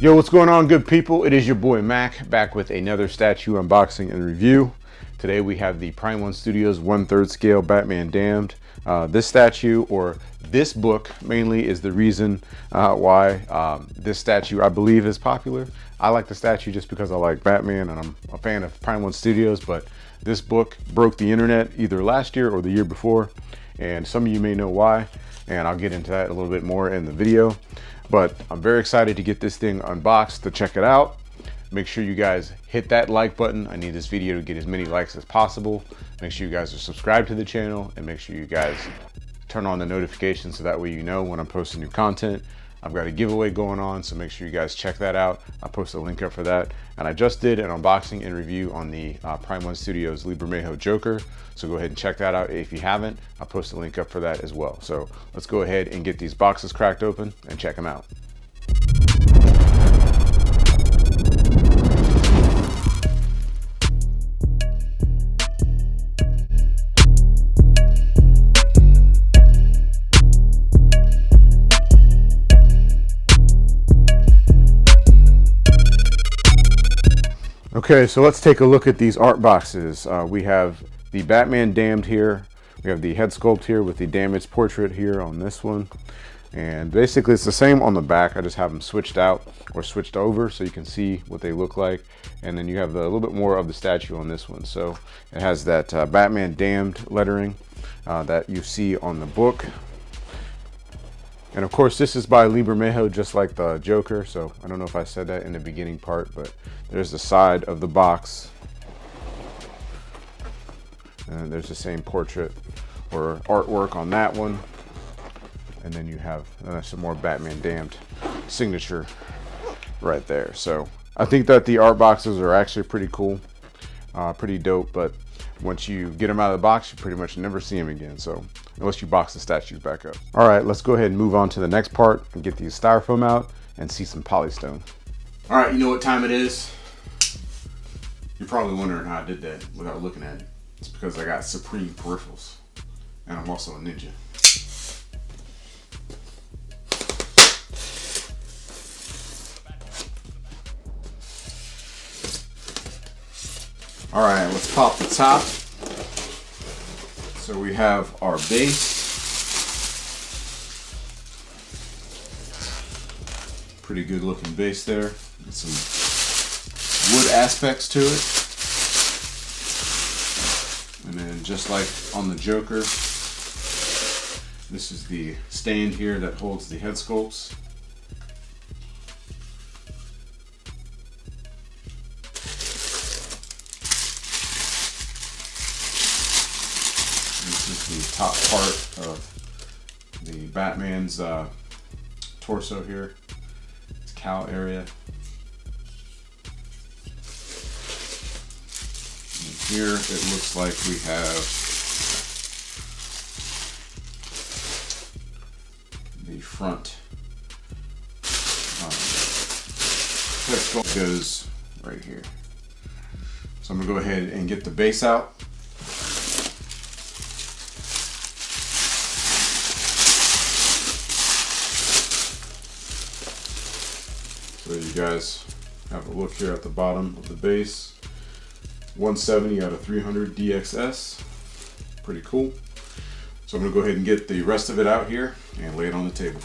Yo, what's going on, good people? It is your boy Mac, back with another statue unboxing and review. Today we have the Prime 1 Studios 1/3 scale Batman Damned. This statue, or this book mainly, is the reason why this statue, I believe, is popular. I like the statue just because I like Batman and I'm a fan of Prime 1 Studios, but this book broke the internet either last year or the year before, and some of you may know why, and I'll get into that a little bit more in the video. But I'm very excited to get this thing unboxed, to check it out. Make sure you guys hit that like button. I need this video to get as many likes as possible. Make sure you guys are subscribed to the channel, and make sure you guys turn on the notifications so that way you know when I'm posting new content. I've got a giveaway going on, so make sure you guys check that out. I'll post a link up for that. And I just did an unboxing and review on the Prime 1 Studios Lee Bermejo Joker, so go ahead and check that out if you haven't. I'll post a link up for that as well. So let's go ahead and get these boxes cracked open and check them out. Okay, so let's take a look at these art boxes. We have the Batman Damned here. We have the head sculpt here with the damaged portrait here on this one. And basically it's the same on the back. I just have them switched out or switched over so you can see what they look like. And then you have a little bit more of the statue on this one. So it has that Batman Damned lettering that you see on the book. And of course, this is by Lee Bermejo, just like the Joker. So I don't know if I said that in the beginning part, but there's the side of the box. And there's the same portrait or artwork on that one. And then you have some more Batman Damned signature right there. So I think that the art boxes are actually pretty cool, pretty dope. But once you get them out of the box, you pretty much never see them again. So unless you box the statues back up. All right, let's go ahead and move on to the next part and get these styrofoam out and see some polystone. All right, you know what time it is? You're probably wondering how I did that without looking at it. It's because I got supreme peripherals, and I'm also a ninja. All right, let's pop the top. So we have our base. Pretty good looking base there. With some wood aspects to it. And then just like on the Joker, this is the stand here that holds the head sculpts. This is the top part of the Batman's torso here, its cowl area. And here it looks like we have the front head sculpt goes right here. So I'm gonna go ahead and get the base out. So you guys have a look here at the bottom of the base. 170 out of 300 DXS. Pretty cool. So I'm gonna go ahead and get the rest of it out here and lay it on the table.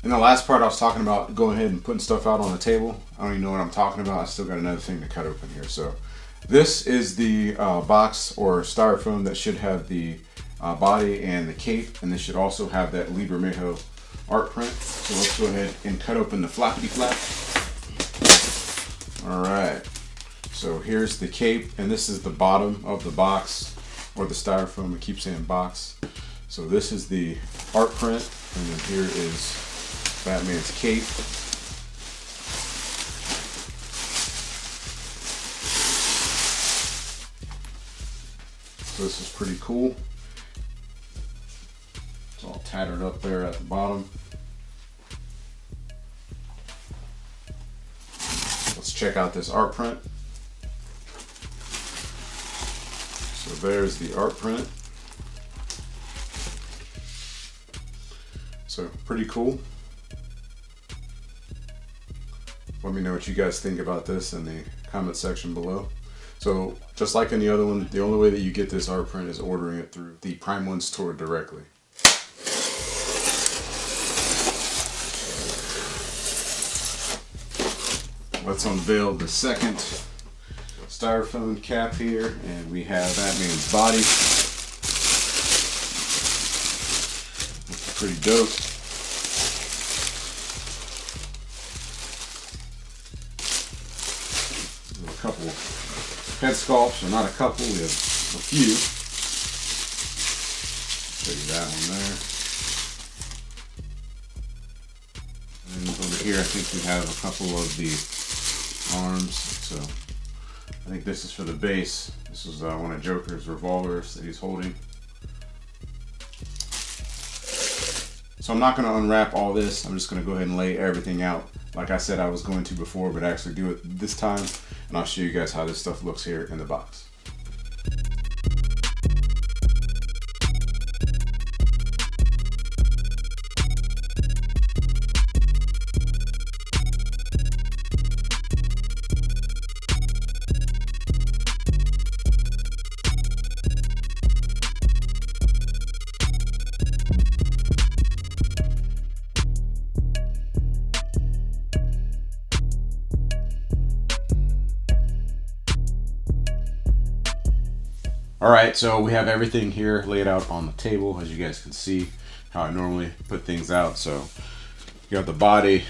In the last part I was talking about going ahead and putting stuff out on the table. I don't even know what I'm talking about. I still got another thing to cut open here. So this is the box or styrofoam that should have the body and the cape, and this should also have that Lee Bermejo art print. So let's go ahead and cut open the flappity flap. All right, so here's the cape, and this is the bottom of the box, or the styrofoam. I keep saying box. So this is the art print, and then here is Batman's cape. So this is pretty cool. It's all tattered up there at the bottom. Let's check out this art print. So there's the art print. So pretty cool. Let me know what you guys think about this in the comment section below. So just like in the other one, the only way that you get this art print is ordering it through the Prime One store directly. Let's unveil the second styrofoam cap here, and we have Batman's body. Looks pretty dope. A couple head sculpts, or not a couple, we have a few. Show you that one there. And over here I think we have a couple of the arms. So I think this is for the base. This is one of Joker's revolvers that he's holding. So I'm not going to unwrap all this. I'm just going to go ahead and lay everything out like I said I was going to before, but actually do it this time, and I'll show you guys how this stuff looks here in the box. Alright, so we have everything here laid out on the table, as you guys can see how I normally put things out. So you got the body,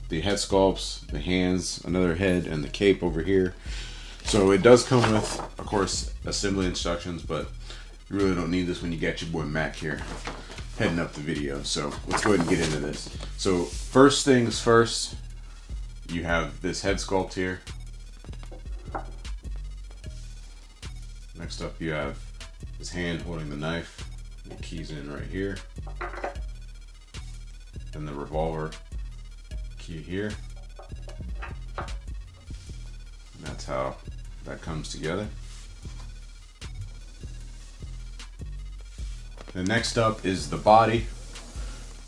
the head sculpts, the hands, another head, and the cape over here. So it does come with, of course, assembly instructions, but you really don't need this when you got your boy Mac here heading up the video. So let's go ahead and get into this. So first things first, you have this head sculpt here. Next up you have his hand holding the knife, the keys in right here, then the revolver key here, and that's how that comes together. The next up is the body.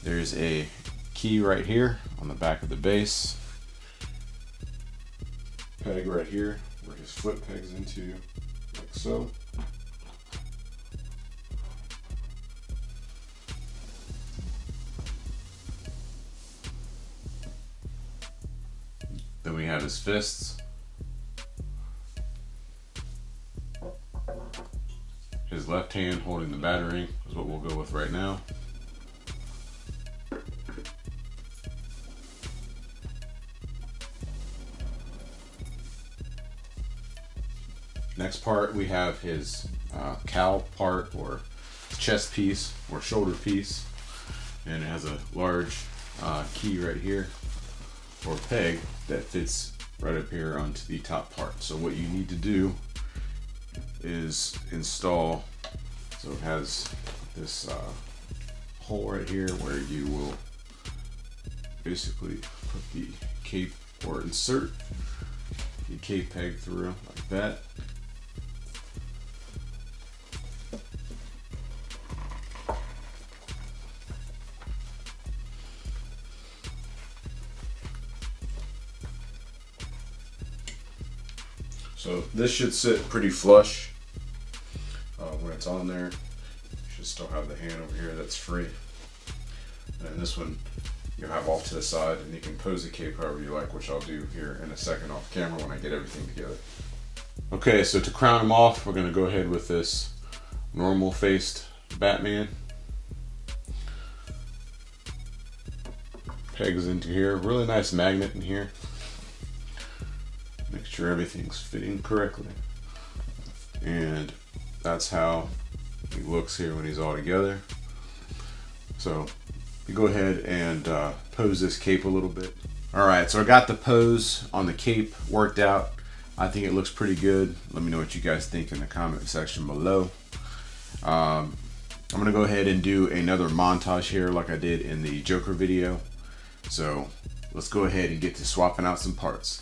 There's a key right here on the back of the base, peg right here where his foot pegs into, like so. Then we have his fists, his left hand holding the battering is what we'll go with right now. Next part, we have his cowl part, or chest piece, or shoulder piece, and it has a large key right here, or peg, that fits right up here onto the top part. So what you need to do is install, so it has this hole right here where you will basically put the cape, or insert the cape peg through like that. So this should sit pretty flush when it's on there. You should still have the hand over here that's free. And then this one you'll have off to the side, and you can pose the cape however you like, which I'll do here in a second off camera when I get everything together. Okay, so to crown him off, we're going to go ahead with this normal faced Batman. Pegs into here, really nice magnet in here. Make sure everything's fitting correctly. And that's how he looks here when he's all together. So you go ahead and pose this cape a little bit. Alright, so I got the pose on the cape worked out. I think it looks pretty good. Let me know what you guys think in the comment section below. I'm gonna go ahead and do another montage here like I did in the Joker video. So let's go ahead and get to swapping out some parts.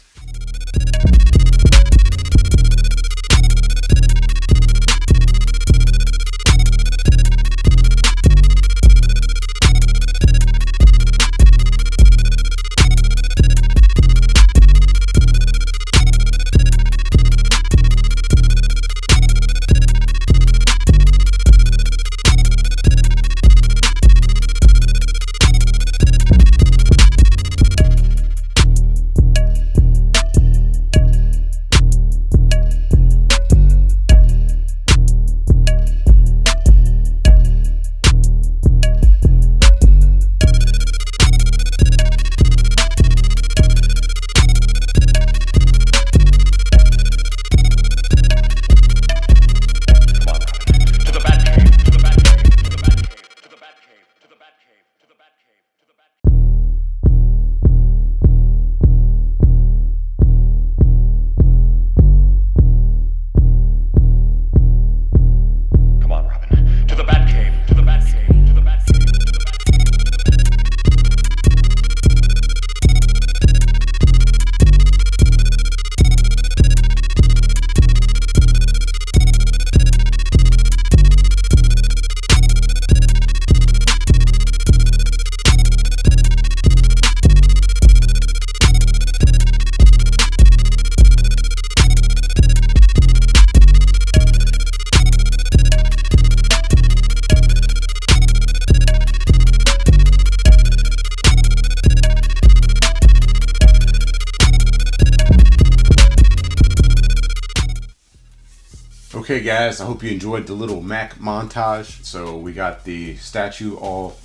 Hey guys, I hope you enjoyed the little Mac montage. So we got the statue all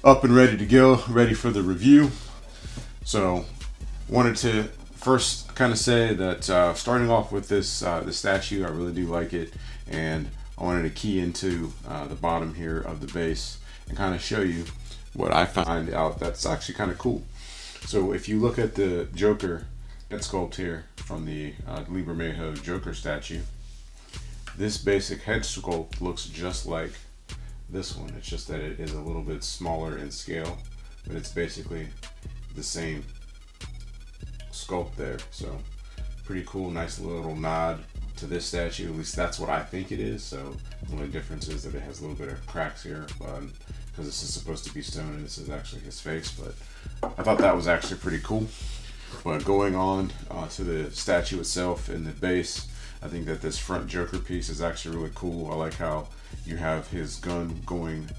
up and ready to go, ready for the review. So wanted to first kind of say that starting off with this statue, I really do like it, and I wanted to key into the bottom here of the base and kind of show you what I find out that's actually kind of cool. So if you look at the Joker head sculpt here from the Lee Bermejo Joker statue, this basic head sculpt looks just like this one. It's just that it is a little bit smaller in scale, but it's basically the same sculpt there. So pretty cool, nice little nod to this statue. At least that's what I think it is. So the only difference is that it has a little bit of cracks here, because this is supposed to be stone and this is actually his face. But I thought that was actually pretty cool. But going on to the statue itself in the base, I think that this front Joker piece is actually really cool. I like how you have his gun going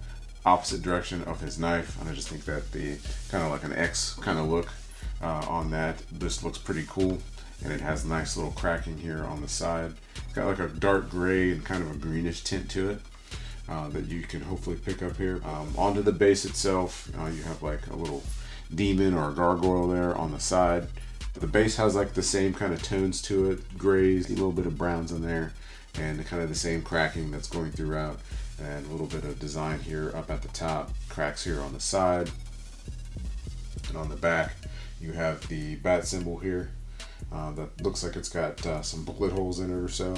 opposite direction of his knife, and I just think that the kind of like an X kind of look on that, this looks pretty cool. And it has nice little cracking here on the side. It's got like a dark gray and kind of a greenish tint to it that you can hopefully pick up here. Onto the base itself, you have like a little demon or a gargoyle there on the side. The base has like the same kind of tones to it, grays, a little bit of browns in there, and kind of the same cracking that's going throughout, and a little bit of design here up at the top, cracks here on the side. And on the back, you have the bat symbol here that looks like it's got some bullet holes in it or so.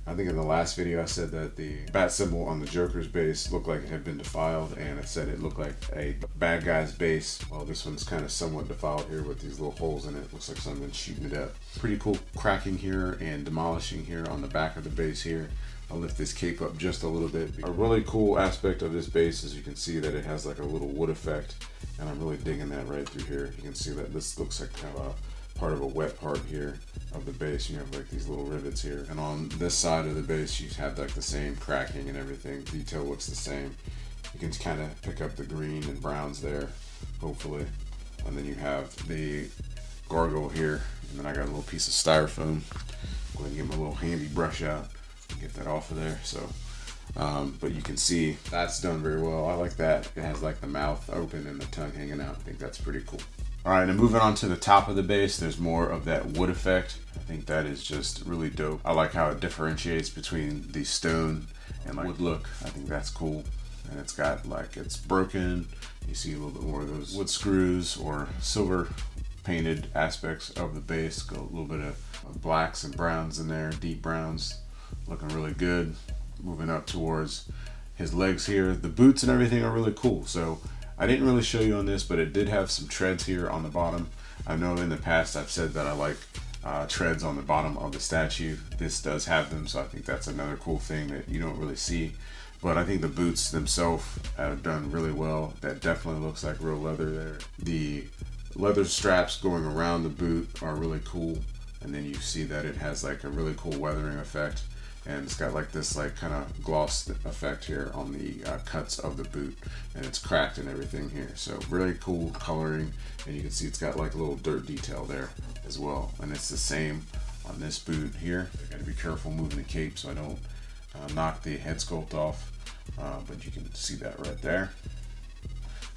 I think in the last video I said that the bat symbol on the Joker's base looked like it had been defiled, and I said it looked like a bad guy's base. Well, this one's kind of somewhat defiled here with these little holes in it. Looks like someone's shooting it up. Pretty cool cracking here and demolishing here on the back of the base here. I'll lift this cape up just a little bit. A really cool aspect of this base is you can see that it has like a little wood effect, and I'm really digging that right through here. You can see that this looks like kind of a part of a wet part here of the base. You have like these little rivets here, and on this side of the base you have like the same cracking and everything. Detail looks the same. You can kind of pick up the green and browns there, hopefully. And then you have the gargoyle here, and then I got a little piece of styrofoam. Go ahead and get my little handy brush out and get that off of there. So but you can see that's done very well. I like that. It has like the mouth open and the tongue hanging out. I think that's pretty cool. All right, and moving on to the top of the base, there's more of that wood effect. I think that is just really dope. I like how it differentiates between the stone and like wood look. I think that's cool. And it's got like, it's broken. You see a little bit more of those wood screws or silver painted aspects of the base. Go a little bit of blacks and browns in there, deep browns, looking really good. Moving up towards his legs here. The boots and everything are really cool. So I didn't really show you on this, but it did have some treads here on the bottom. I know in the past I've said that I like treads on the bottom of the statue. This does have them, so I think that's another cool thing that you don't really see. But I think the boots themselves have done really well. That definitely looks like real leather there. The leather straps going around the boot are really cool. And then you see that it has like a really cool weathering effect. And it's got like this like kind of gloss effect here on the cuts of the boot, and it's cracked and everything here. So really cool coloring, and you can see it's got like a little dirt detail there as well. And it's the same on this boot here. I gotta be careful moving the cape so I don't knock the head sculpt off, but you can see that right there.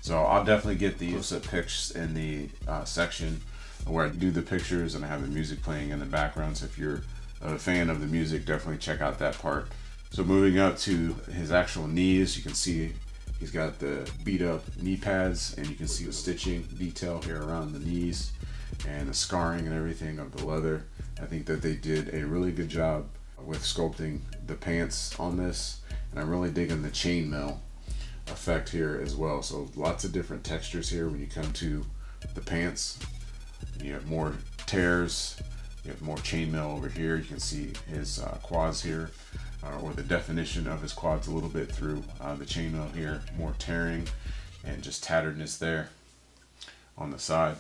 So I'll definitely get the close-up pics in the section where I do the pictures and I have the music playing in the background. So if you're a fan of the music, definitely check out that part. So moving up to his actual knees, you can see he's got the beat up knee pads, and you can see the stitching detail here around the knees and the scarring and everything of the leather. I think that they did a really good job with sculpting the pants on this, and I'm really digging the chainmail effect here as well. So lots of different textures here when you come to the pants. You have more tears. You have more chainmail over here. You can see his quads here, or the definition of his quads a little bit through the chainmail here. More tearing and just tatteredness there on the side.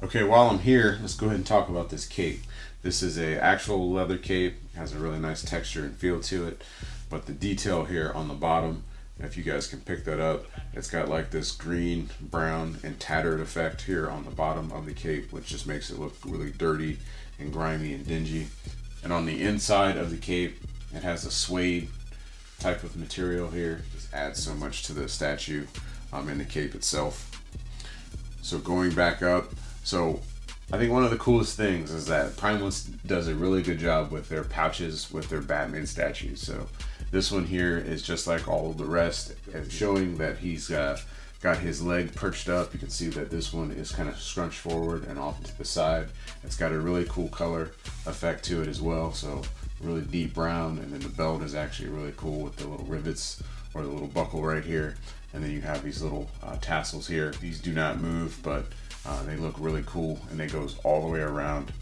Okay, while I'm here, let's go ahead and talk about this cape. This is a actual leather cape. It has a really nice texture and feel to it, but the detail here on the bottom, if you guys can pick that up, it's got like this green, brown, and tattered effect here on the bottom of the cape, which just makes it look really dirty and grimy and dingy. And on the inside of the cape, It has a suede type of material here. Just adds so much to the statue and the cape itself. So going back up, so I think one of the coolest things is that Prime One does a really good job with their pouches with their Batman statues. So this one here is just like all of the rest, showing that he's got his leg perched up. You can see that this one is kind of scrunched forward and off to the side. It's got a really cool color effect to it as well. So really deep brown, and then the belt is actually really cool with the little rivets or the little buckle right here. And then you have these little tassels here. These do not move, but they look really cool, and it goes all the way around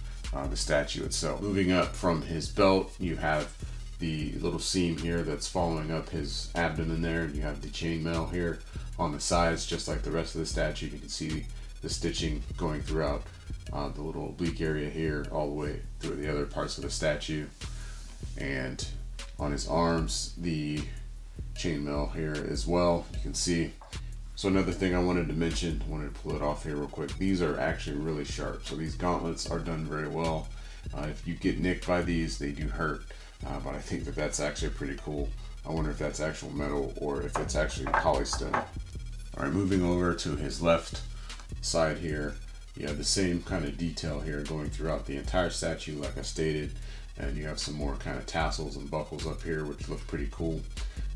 the statue itself. Moving up from his belt, you have the little seam here that's following up his abdomen there, and you have the chainmail here on the sides, just like the rest of the statue. You can see the stitching going throughout the little oblique area here, all the way through the other parts of the statue. And on his arms, the chainmail here as well, you can see. So another thing I wanted to mention, I wanted to pull it off here real quick. These are actually really sharp. So these gauntlets are done very well. If you get nicked by these, they do hurt. But I think that that's actually pretty cool. I wonder if that's actual metal or if it's actually polystone. All right, moving over to his left side here, you have the same kind of detail here going throughout the entire statue, like I stated. And you have some more kind of tassels and buckles up here, which look pretty cool.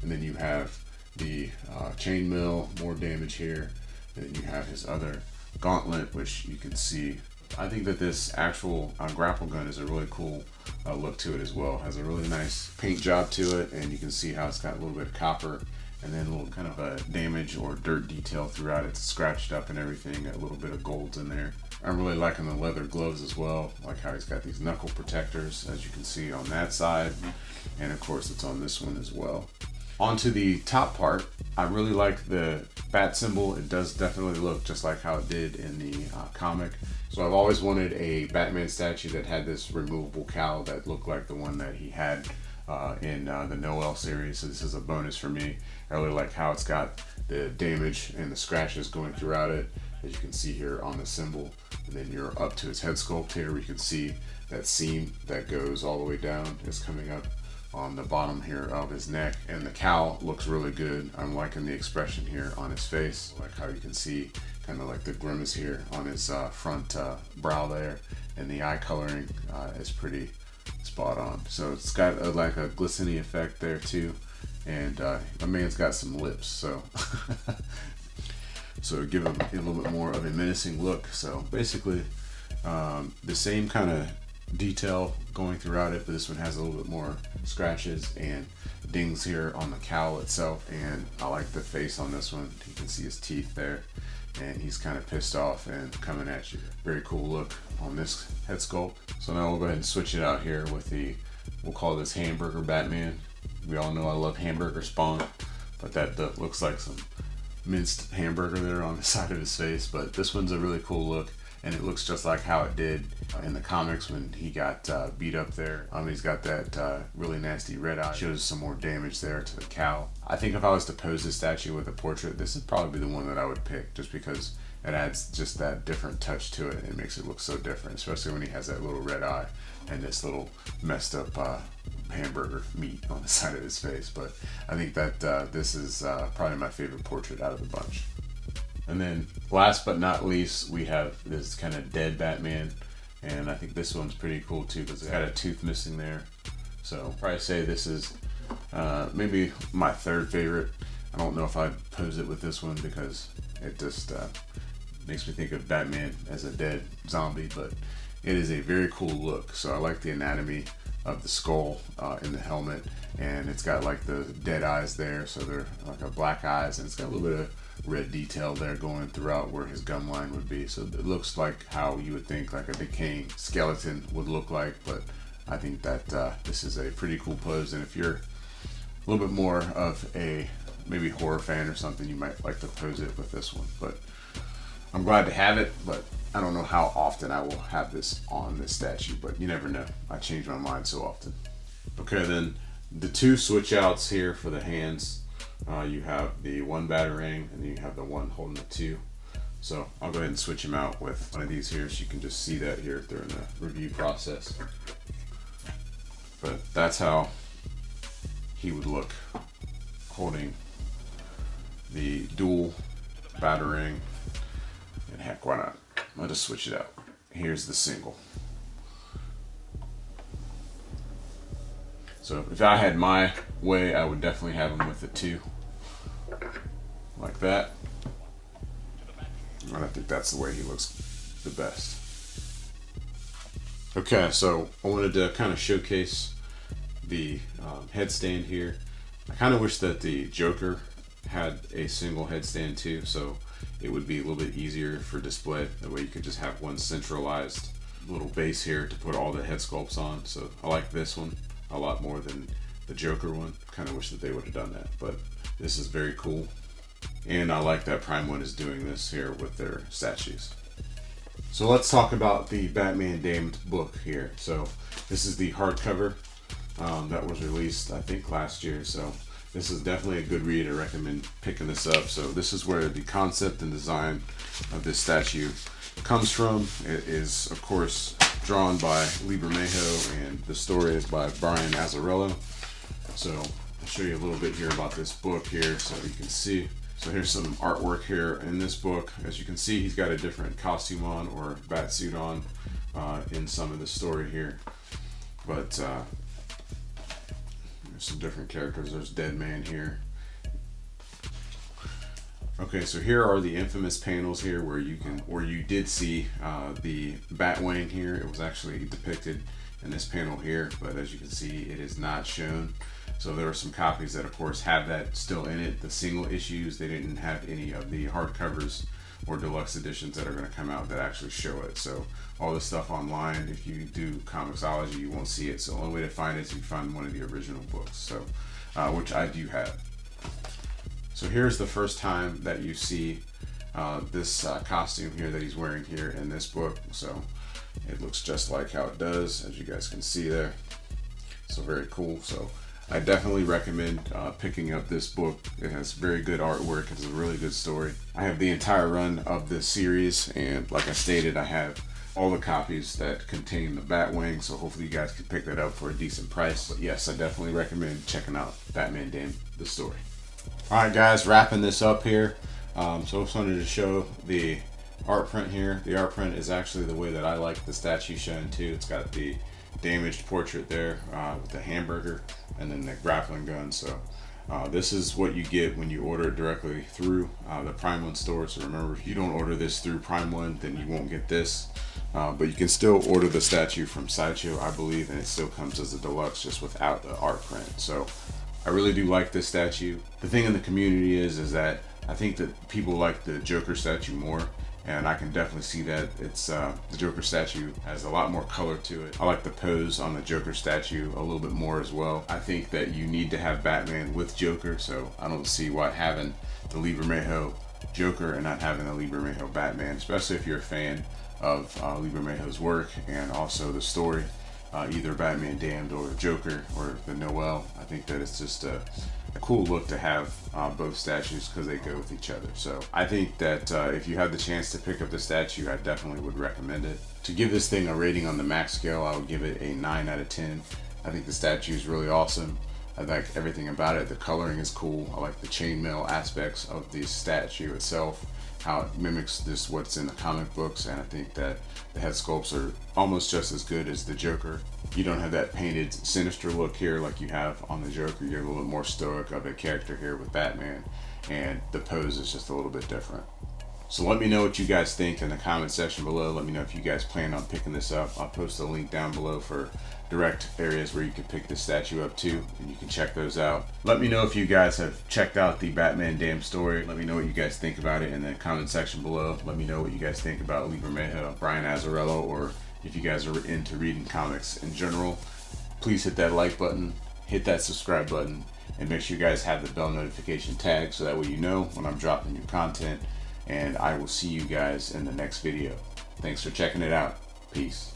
And then you have the chainmail, more damage here. And then you have his other gauntlet, which you can see. I think that this actual grapple gun is a really cool look to it as well. Has a really nice paint job to it, and you can see how it's got a little bit of copper and then a little kind of a damage or dirt detail throughout. It's scratched up and everything, a little bit of golds in there. I'm really liking the leather gloves as well, like how he's got these knuckle protectors, as you can see on that side, and of course it's on this one as well. Onto the top part, I really like the bat symbol. It does definitely look just like how it did in the comic. So I've always wanted a Batman statue that had this removable cowl that looked like the one that he had in the Noel series. So this is a bonus for me. I really like how it's got the damage and the scratches going throughout it, as you can see here on the symbol. And then you're up to his head sculpt here, where you can see that seam that goes all the way down is coming up on the bottom here of his neck. And the cowl looks really good. I'm liking the expression here on his face, like how you can see kind of like the grimace here on his front brow there, and the eye coloring is pretty spot on. So it's got like a glistening effect there too, and my man's got some lips, so so give him a little bit more of a menacing look. So basically the same kind of detail going throughout it, but this one has a little bit more scratches and dings here on the cowl itself. And I like the face on this one. You can see his teeth there, and he's kind of pissed off and coming at you. Very cool look on this head sculpt. So now we'll go ahead and switch it out here with the, we'll call this Hamburger Batman. We all know I love hamburger spawn, but that looks like some minced hamburger there on the side of his face. But this one's a really cool look, and it looks just like how it did in the comics when he got beat up there. He's got that really nasty red eye. Shows some more damage there to the cowl. I think if I was to pose this statue with a portrait, this would probably be the one that I would pick, just because it adds just that different touch to it. It makes it look so different, especially when he has that little red eye and this little messed up hamburger meat on the side of his face. But I think that this is probably my favorite portrait out of the bunch. And then last but not least, we have this kind of dead Batman, and I think this one's pretty cool too, because it's got a tooth missing there. So I'll probably say this is maybe my third favorite. I don't know if I'd pose it with this one, because it just makes me think of Batman as a dead zombie, but it is a very cool look. So I like the anatomy of the skull in the helmet, and it's got like the dead eyes there, so they're like a black eyes, and it's got a little bit of red detail there going throughout where his gum line would be. So it looks like how you would think like a decaying skeleton would look like. But I think that this is a pretty cool pose, and if you're a little bit more of a maybe horror fan or something, you might like to pose it with this one. But I'm glad to have it, but I don't know how often I will have this on this statue, but you never know. I change my mind so often. Okay, then the two switch outs here for the hands. You have the one batarang, and then you have the one holding the two. So I'll go ahead and switch them out with one of these here, so you can just see that here during the review process. But that's how he would look holding the dual batarang, and heck, why not? Let us switch it out. Here's the single. So if I had my way, I would definitely have them with the two, like that. And I think that's the way he looks the best. Okay, so I wanted to kind of showcase the headstand here. I kind of wish that the Joker had a single headstand too, so it would be a little bit easier for display. That way you could just have one centralized little base here to put all the head sculpts on. So I like this one a lot more than the Joker one. Kind of wish that they would have done that, but this is very cool. And I like that Prime One is doing this here with their statues. So let's talk about the Batman Damned book here. So this is the hardcover that was released, I think, last year. So this is definitely a good read. I recommend picking this up. So this is where the concept and design of this statue comes from. It is, of course, drawn by Lee Bermejo, and the story is by Brian Azzarello. So I'll show you a little bit here about this book here so you can see. So here's some artwork here in this book. As you can see, he's got a different costume on, or bat suit on, in some of the story here. But there's some different characters. There's Dead Man here. Okay, so here are the infamous panels here where you did see the Batwing here. It was actually depicted in this panel here, but as you can see, it is not shown. So there are some copies that, of course, have that still in it. The single issues, they didn't have any of the hardcovers or deluxe editions that are going to come out that actually show it. So all this stuff online, if you do Comixology, you won't see it. So the only way to find it is you find one of the original books, so which I do have. So here's the first time that you see this costume here that he's wearing here in this book. So it looks just like how it does, as you guys can see there. So very cool. So I definitely recommend picking up this book. It has very good artwork. It's a really good story. I have the entire run of this series, and like I stated, I have all the copies that contain the Batwing, so hopefully you guys can pick that up for a decent price. But yes, I definitely recommend checking out Batman Damned, the story. Alright guys, wrapping this up here. So I just wanted to show the art print here. The art print is actually the way that I like the statue shown too. It's got the damaged portrait there with the hamburger and then the grappling gun. So this is what you get when you order it directly through the Prime One store. So remember, if you don't order this through Prime One, then you won't get this. But you can still order the statue from Sideshow, I believe, and it still comes as a deluxe, just without the art print. So I really do like this statue. The thing in the community is that I think that people like the Joker statue more, and I can definitely see that. It's the Joker statue has a lot more color to it. I like the pose on the Joker statue a little bit more as well. I think that you need to have Batman with Joker, so I don't see why having the Lee Bermejo Joker and not having the Lee Bermejo Batman, especially if you're a fan of Lee Bermejo's work and also the story, either Batman Damned or Joker or the Noel. I think that it's just a cool look to have both statues because they go with each other. So I think that if you have the chance to pick up the statue, I definitely would recommend it. To give this thing a rating on the max scale, I would give it a 9 out of 10. I think the statue is really awesome. I like everything about it. The coloring is cool. I like the chainmail aspects of the statue itself, how it mimics this what's in the comic books, and I think that the head sculpts are almost just as good as the Joker. You don't have that painted sinister look here like you have on the Joker. You're a little bit more stoic of a character here with Batman, and the pose is just a little bit different. So let me know what you guys think in the comment section below. Let me know if you guys plan on picking this up. I'll post a link down below for direct areas where you can pick this statue up too, and you can check those out. Let me know if you guys have checked out the Batman Damned story. Let me know what you guys think about it in the comment section below. Let me know what you guys think about Lee Bermejo, Brian Azzarello, or if you guys are into reading comics in general. Please hit that like button, hit that subscribe button, and make sure you guys have the bell notification tag so that way you know when I'm dropping new content. And I will see you guys in the next video. Thanks for checking it out. Peace.